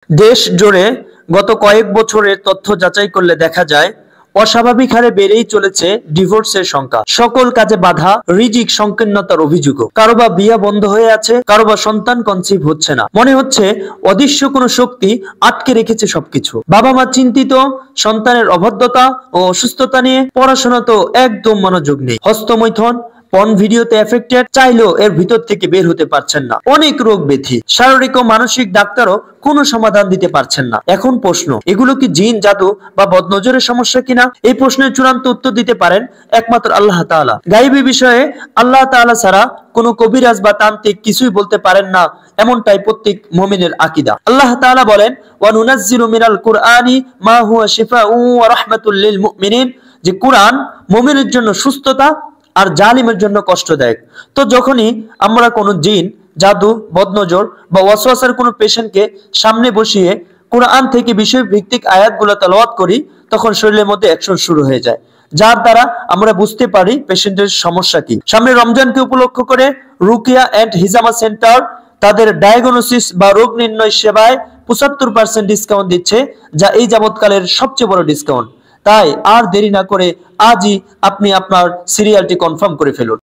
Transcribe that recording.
দেশ জুড়ে গত কয়েক বছরের তথ্য যাচাই করলে দেখা যায় অস্বাভাবিক হারে বেড়েই চলেছে ডিভোর্সের সংখ্যা। সকল কাজে বাধা, রিজিক সংকীর্ণতার অভিযোগও। কারো বা বিয়ে বন্ধ হয়ে আছে, কারো বা সন্তান কনসিভ হচ্ছে না। মনে হচ্ছে অদৃশ্য কোনো শক্তি আটকে রেখেছে সবকিছু। বাবা মা চিন্তিত, সন্তানের অভদ্রতা ও অসুস্থতা নিয়ে। পড়াশোনা তো একদম মনোযোগ নেই। হস্তমৈথুন, পর্ন ভিডিওতে এফেক্টেড, চাইলেও এর ভিতর থেকে বের হতে পারছেন না। অনেক রোগ ব্যাধি, শারীরিক ও মানসিক ডাক্তারও কোনো সমাধান দিতে পারছেন না। এখন প্রশ্ন, এগুলো কি জিন, জাদু বা বদনজরের সমস্যা কিনা? এই প্রশ্নের চূড়ান্ত উত্তর দিতে পারেন একমাত্র আল্লাহ তাআলা। গায়বী বিষয়ে আল্লাহ তাআলা ছাড়া কোনো কবিরাজ বা তান্ত্রিক কিছুই বলতে পারেন না, এমনটাই প্রত্যেক মুমিনের আকীদা। আল্লাহ তাআলা বলেন, ওয়া নুনাজ্জিলু মিনাল কুরআনি মা হুয়া শিফাউ ওয়া রাহমাতুল লিল মুমিনিন, যে কুরআন মুমিনের জন্য সুস্থতা আর জালিমের জন্য কষ্টদায়ক। তো যখনই আমরা কোনো জিন, জাদু, বদনজর বা ওয়াসওয়াসার কোনো পেশেন্টকে সামনে বসিয়ে কোরআন থেকে বিষয় ভিত্তিক আয়াতগুলো তেলাওয়াত করি, তখন শরীরের মধ্যে অ্যাকশন শুরু হয়ে যায়, যার দ্বারা আমরা বুঝতে পারি পেশেন্টের সমস্যা কি। সামনে রমজানকে উপলক্ষ করে রুকিয়া এন্ড হিজামা সেন্টার তাদের ডায়াগনোসিস বা রোগ নির্ণয় সেবায় 75% ডিসকাউন্ট দিচ্ছে, যা এই যাবৎকালের সবচেয়ে বড় ডিসকাউন্ট। তাই আর দেরি না করে আজই আপনি আপনার সিরিয়ালটি কনফার্ম করে ফেলুন।